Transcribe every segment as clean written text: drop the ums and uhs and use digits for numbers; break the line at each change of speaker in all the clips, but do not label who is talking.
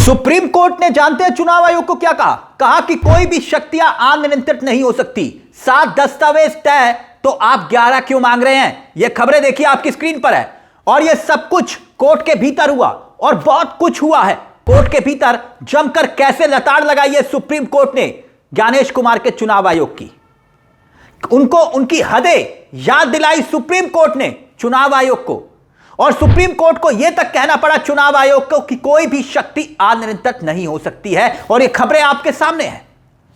Supreme court ने जानते हैं चुनाव आयोग को क्या कहा? कहा कि कोई भी शक्तियां अनियंत्रित नहीं हो सकती। 7 दस्तावेज तय तो आप 11 क्यों मांग रहे हैं? यह खबरें देखिए आपकी स्क्रीन पर है। और यह सब कुछ कोर्ट के भीतर हुआ और बहुत कुछ हुआ है। कोर्ट के भीतर जमकर कैसे लताड़ लगाई है सुप्रीम कोर्ट ने ज्ञानेश कुमार के चुनाव आयोग की। उनको उनकी हदें याद दिलाई सुप्रीम कोर्ट ने चुनाव आयोग को। और सुप्रीम कोर्ट को यह तक कहना पड़ा चुनाव आयोग को कि कोई भी शक्ति अनियंत्रित नहीं हो सकती है। और ये खबरें आपके सामने हैं।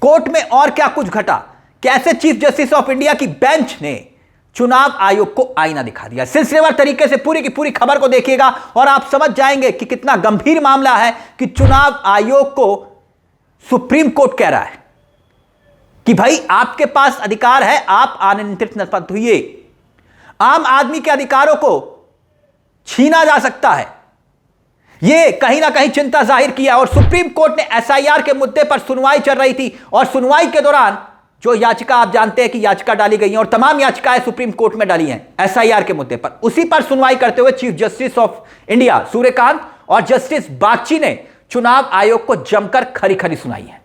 कोर्ट में और क्या कुछ घटा, कैसे चीफ जस्टिस ऑफ इंडिया की बेंच ने चुनाव आयोग को आईना दिखा दिया। सिलसिलेवार तरीके से पूरी की पूरी खबर को देखिएगा और आप समझ जाएंगे कि कितना गंभीर मामला है कि चुनाव आयोग को सुप्रीम कोर्ट कह रहा है कि भाई आपके पास अधिकार है, आप अनियंत्रित मत होइए। आम आदमी के अधिकारों को छीना जा सकता है, यह कहीं ना कहीं चिंता जाहिर किया। और सुप्रीम कोर्ट ने एसआईआर के मुद्दे पर सुनवाई चल रही थी और सुनवाई के दौरान जो याचिका, आप जानते हैं कि याचिका डाली गई है और तमाम याचिकाएं सुप्रीम कोर्ट में डाली हैं एसआईआर के मुद्दे पर, उसी पर सुनवाई करते हुए chief justice of India Suryakant और जस्टिस बागची ने चुनाव आयोग को जमकर खरी खरी सुनाई है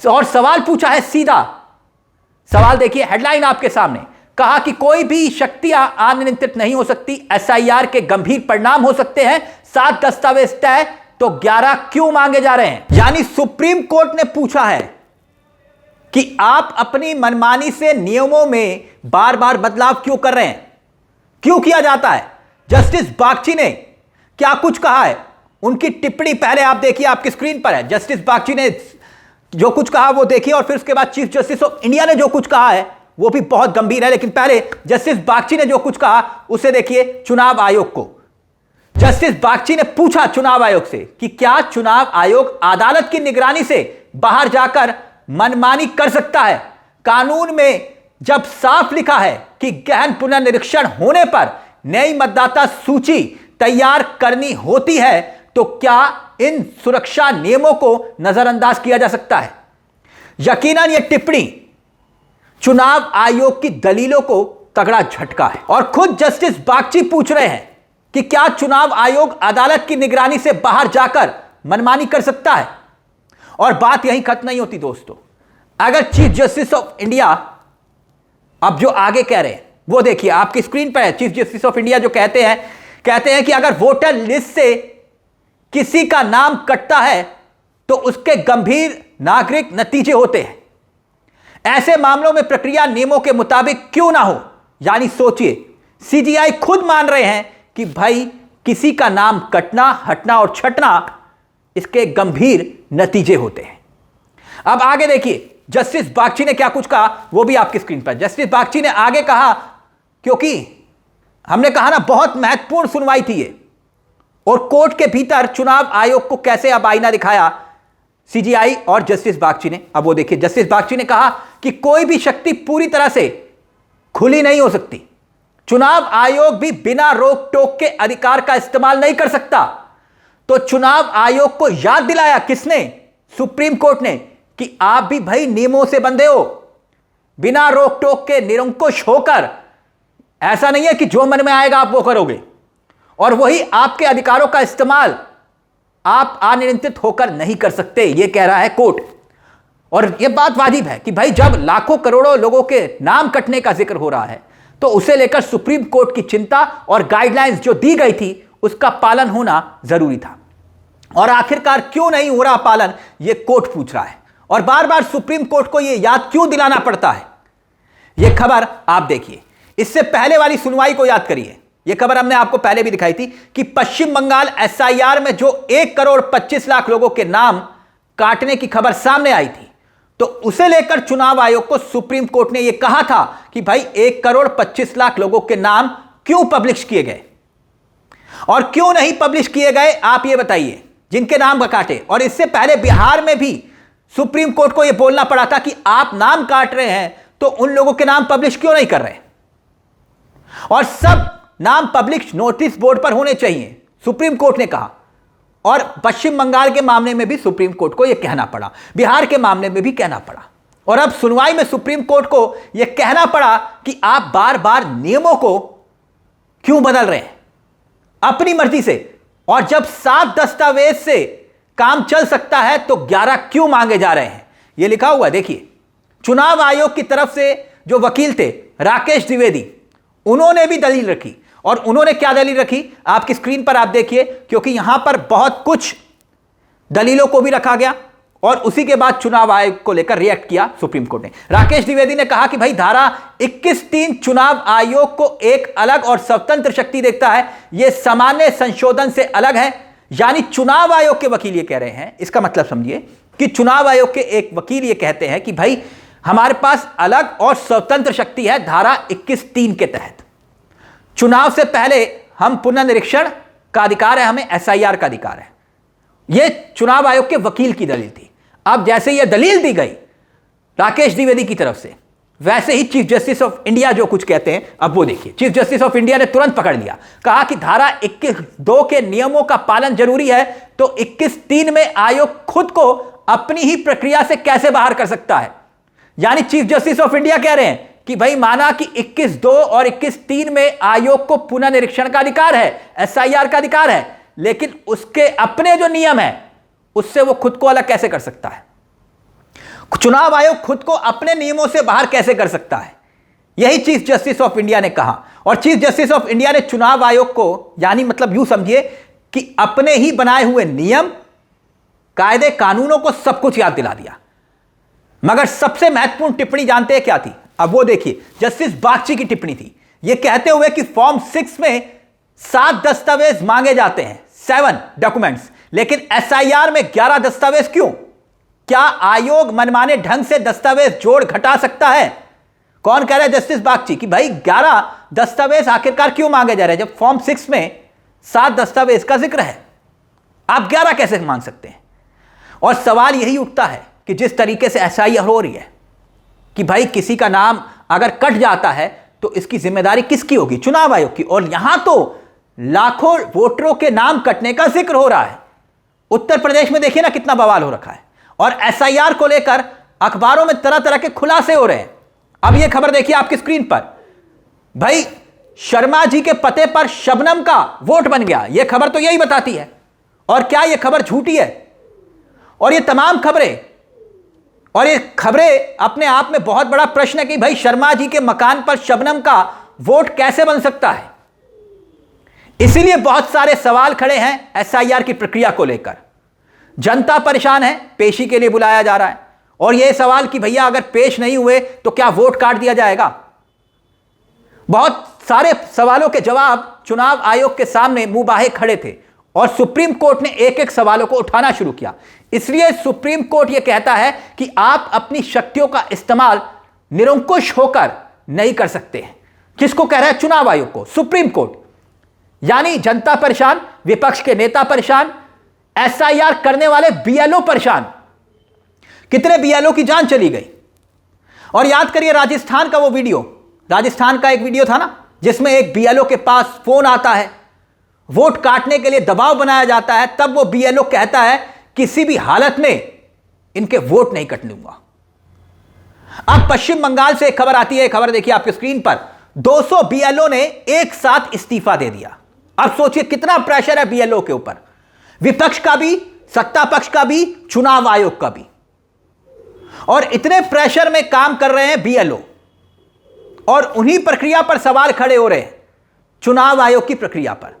और सवाल पूछा है। सीधा सवाल देखिए, हेडलाइन आपके सामने। कहा कि कोई भी शक्तियां अनियंत्रित नहीं हो सकती, एसआईआर के गंभीर परिणाम हो सकते हैं, 7 दस्तावेज तय तो 11 क्यों मांगे जा रहे हैं? यानी सुप्रीम कोर्ट ने पूछा है कि आप अपनी मनमानी से नियमों में बार बार बदलाव क्यों कर रहे हैं, क्यों किया जाता है? जस्टिस बागची ने क्या कुछ कहा है, उनकी टिप्पणी पहले आप देखिए, आपकी स्क्रीन पर है। जस्टिस बागची ने जो कुछ कहा वो देखिए और फिर उसके बाद चीफ जस्टिस ऑफ इंडिया ने जो कुछ कहा है वो भी बहुत गंभीर है। लेकिन पहले जस्टिस बागची ने जो कुछ कहा उसे देखिए। चुनाव आयोग को जस्टिस बागची ने पूछा चुनाव आयोग से कि क्या चुनाव आयोग अदालत की निगरानी से बाहर जाकर मनमानी कर सकता है? कानून में जब साफ लिखा है कि गहन पुनर्निरीक्षण होने पर नई मतदाता सूची तैयार करनी होती है, तो क्या इन सुरक्षा नियमों को नजरअंदाज किया जा सकता है? यकीनन यह टिप्पणी चुनाव आयोग की दलीलों को तगड़ा झटका है। और खुद जस्टिस बागची पूछ रहे हैं कि क्या चुनाव आयोग अदालत की निगरानी से बाहर जाकर मनमानी कर सकता है? और बात यहीं खत्म नहीं होती दोस्तों। अगर चीफ जस्टिस ऑफ इंडिया अब जो आगे कह रहे हैं वो देखिए, आपकी स्क्रीन पर है। चीफ जस्टिस ऑफ इंडिया जो कहते हैं कि अगर वोटर लिस्ट से किसी का नाम कटता है तो उसके गंभीर नागरिक नतीजे होते हैं। ऐसे मामलों में प्रक्रिया नियमों के मुताबिक क्यों ना हो। यानी सोचिए, सीजीआई खुद मान रहे हैं कि भाई किसी का नाम कटना, हटना और छटना, इसके गंभीर नतीजे होते हैं। अब आगे देखिए जस्टिस बागची ने क्या कुछ कहा, वो भी आपकी स्क्रीन पर। जस्टिस बागची ने आगे कहा, क्योंकि हमने कहा ना बहुत महत्वपूर्ण सुनवाई थी ये, और कोर्ट के भीतर चुनाव आयोग को कैसे अब आईना दिखाया सीजीआई और जस्टिस बागची ने। अब वो देखिए, जस्टिस बागची ने कहा कि कोई भी शक्ति पूरी तरह से खुली नहीं हो सकती। चुनाव आयोग भी बिना रोक टोक के अधिकार का इस्तेमाल नहीं कर सकता। तो चुनाव आयोग को याद दिलाया किसने? सुप्रीम कोर्ट ने, कि आप भी भाई नियमों से बंधे हो, बिना रोक टोक के निरंकुश होकर, ऐसा नहीं है कि जो मन में आएगा आप वो करोगे और वही आपके अधिकारों का इस्तेमाल आप अनियंत्रित होकर नहीं कर सकते, यह कह रहा है कोर्ट। और यह बात वाजिब है कि भाई जब लाखों करोड़ों लोगों के नाम कटने का जिक्र हो रहा है तो उसे लेकर सुप्रीम कोर्ट की चिंता और गाइडलाइंस जो दी गई थी उसका पालन होना जरूरी था। और आखिरकार क्यों नहीं हो रहा पालन, यह कोर्ट पूछ रहा है। और बार बार सुप्रीम कोर्ट को यह याद क्यों दिलाना पड़ता है? यह खबर आप देखिए, इससे पहले वाली सुनवाई को याद करिए। यह खबर हमने आपको पहले भी दिखाई थी कि पश्चिम बंगाल एसआईआर में जो 1,25,00,000 लोगों के नाम काटने की खबर सामने आई थी, तो उसे लेकर चुनाव आयोग को सुप्रीम कोर्ट ने यह कहा था कि भाई 1,25,00,000 लोगों के नाम क्यों पब्लिश किए गए और क्यों नहीं पब्लिश किए गए, आप यह बताइए, जिनके नाम काटे। और इससे पहले बिहार में भी सुप्रीम कोर्ट को यह बोलना पड़ा था कि आप नाम काट रहे हैं तो उन लोगों के नाम पब्लिश क्यों नहीं कर रहे, और सब नाम पब्लिश नोटिस बोर्ड पर होने चाहिए, सुप्रीम कोर्ट ने कहा। और पश्चिम बंगाल के मामले में भी सुप्रीम कोर्ट को यह कहना पड़ा, बिहार के मामले में भी कहना पड़ा। और अब सुनवाई में सुप्रीम कोर्ट को यह कहना पड़ा कि आप बार बार नियमों को क्यों बदल रहे हैं अपनी मर्जी से। और जब 7 दस्तावेज से काम चल सकता है तो 11 क्यों मांगे जा रहे हैं, यह लिखा हुआ देखिए। चुनाव आयोग की तरफ से जो वकील थे राकेश द्विवेदी, उन्होंने भी दलील रखी। और उन्होंने क्या दलील रखी आपकी स्क्रीन पर आप देखिए, क्योंकि यहां पर बहुत कुछ दलीलों को भी रखा गया और उसी के बाद चुनाव आयोग को लेकर रिएक्ट किया सुप्रीम कोर्ट ने। राकेश द्विवेदी ने कहा कि भाई धारा 21(3) चुनाव आयोग को एक अलग और स्वतंत्र शक्ति देखता है, यह सामान्य संशोधन से अलग है। यानी चुनाव आयोग के वकील ये कह रहे हैं, इसका मतलब समझिए कि चुनाव आयोग के एक वकील ये कहते हैं कि भाई हमारे पास अलग और स्वतंत्र शक्ति है धारा 21(3) के तहत। चुनाव से पहले हम पुनर्निरीक्षण का अधिकार है, हमें SIR का अधिकार है। यह चुनाव आयोग के वकील की दलील थी। अब जैसे यह दलील दी गई राकेश द्विवेदी की तरफ से, वैसे ही चीफ जस्टिस ऑफ इंडिया जो कुछ कहते हैं, अब वो देखिए। चीफ जस्टिस ऑफ इंडिया ने तुरंत पकड़ लिया, कहा कि धारा 21(2) के नियमों का पालन जरूरी है, तो 21(3) में आयोग खुद को अपनी ही प्रक्रिया से कैसे बाहर कर सकता है। यानी चीफ जस्टिस ऑफ इंडिया कह रहे हैं कि भाई माना कि 21(2) और 21(3) में आयोग को पुनर्निरीक्षण का अधिकार है, SIR का अधिकार है, लेकिन उसके अपने जो नियम है उससे वो खुद को अलग कैसे कर सकता है। चुनाव आयोग खुद को अपने नियमों से बाहर कैसे कर सकता है, यही चीफ जस्टिस ऑफ इंडिया ने कहा। और चीफ जस्टिस ऑफ इंडिया ने चुनाव आयोग को, यानी मतलब यूं समझिए कि अपने ही बनाए हुए नियम, कायदे, कानूनों को सब कुछ याद दिला दिया। मगर सबसे महत्वपूर्ण टिप्पणी जानते हैं क्या थी, अब वो देखिए। जस्टिस बागची की टिप्पणी थी, यह कहते हुए कि फॉर्म 6 में 7 दस्तावेज मांगे जाते हैं, 7 डॉक्यूमेंट्स, लेकिन SIR में 11 दस्तावेज क्यों? क्या आयोग मनमाने ढंग से दस्तावेज जोड़ घटा सकता है? कौन कह रहा है? जस्टिस बागची, कि भाई 11 दस्तावेज आखिरकार क्यों मांगे जा रहे हैं जब फॉर्म 6 में 7 दस्तावेज का जिक्र है? आप 11 कैसे मांग सकते हैं? और सवाल यही उठता है कि जिस तरीके से SIR हो रही है कि भाई किसी का नाम अगर कट जाता है तो इसकी जिम्मेदारी किसकी होगी? चुनाव आयोग की। और यहां तो लाखों वोटरों के नाम कटने का जिक्र हो रहा है। उत्तर प्रदेश में देखिए ना कितना बवाल हो रखा है, और SIR को लेकर अखबारों में तरह तरह के खुलासे हो रहे हैं। अब यह खबर देखिए आपकी स्क्रीन पर, भाई शर्मा जी के पते पर शबनम का वोट बन गया, यह खबर तो यही बताती है। और क्या यह खबर झूठी है? और ये तमाम खबरें, और ये खबरें अपने आप में बहुत बड़ा प्रश्न है कि भाई शर्मा जी के मकान पर शबनम का वोट कैसे बन सकता है। इसीलिए बहुत सारे सवाल खड़े हैं SIR की प्रक्रिया को लेकर। जनता परेशान है, पेशी के लिए बुलाया जा रहा है, और यह सवाल कि भैया अगर पेश नहीं हुए तो क्या वोट काट दिया जाएगा। बहुत सारे सवालों के जवाब चुनाव आयोग के सामने मुंहबाहे खड़े थे, और सुप्रीम कोर्ट ने एक एक सवालों को उठाना शुरू किया। इसलिए सुप्रीम कोर्ट यह कहता है कि आप अपनी शक्तियों का इस्तेमाल निरंकुश होकर नहीं कर सकते हैं। किसको कह रहा है? चुनाव आयोग को, सुप्रीम कोर्ट। यानी जनता परेशान, विपक्ष के नेता परेशान, SIR करने वाले BLO परेशान। कितने BLO की जान चली गई। और याद करिए राजस्थान का वो वीडियो, राजस्थान का एक वीडियो था ना, जिसमें एक BLO के पास फोन आता है, वोट काटने के लिए दबाव बनाया जाता है, तब वो BLO कहता है किसी भी हालत में इनके वोट नहीं कटने दूंगा। अब पश्चिम बंगाल से एक खबर आती है, खबर देखिए आपकी स्क्रीन पर, 200 BLO ने एक साथ इस्तीफा दे दिया। अब सोचिए कितना प्रेशर है BLO के ऊपर, विपक्ष का भी, सत्ता पक्ष का भी, चुनाव आयोग का भी। और इतने प्रेशर में काम कर रहे हैं BLO, और उन्हीं प्रक्रिया पर सवाल खड़े हो रहे हैं, चुनाव आयोग की प्रक्रिया पर,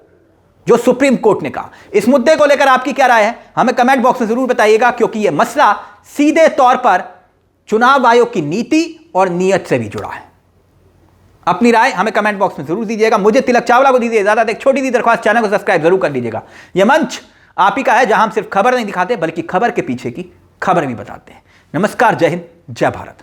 जो सुप्रीम कोर्ट ने कहा। इस मुद्दे को लेकर आपकी क्या राय है, हमें कमेंट बॉक्स में जरूर बताइएगा, क्योंकि यह मसला सीधे तौर पर चुनाव आयोग की नीति और नीयत से भी जुड़ा है। अपनी राय हमें कमेंट बॉक्स में जरूर दीजिएगा। मुझे तिलक चावला को दीजिए इजाजत। एक छोटी सी दरख्वास्त, चैनल को सब्सक्राइब जरूर कर लीजिएगा। यह मंच आप ही का है, जहां हम सिर्फ खबर नहीं दिखाते बल्कि खबर के पीछे की खबर भी बताते हैं। नमस्कार, जय हिंद, जय भारत।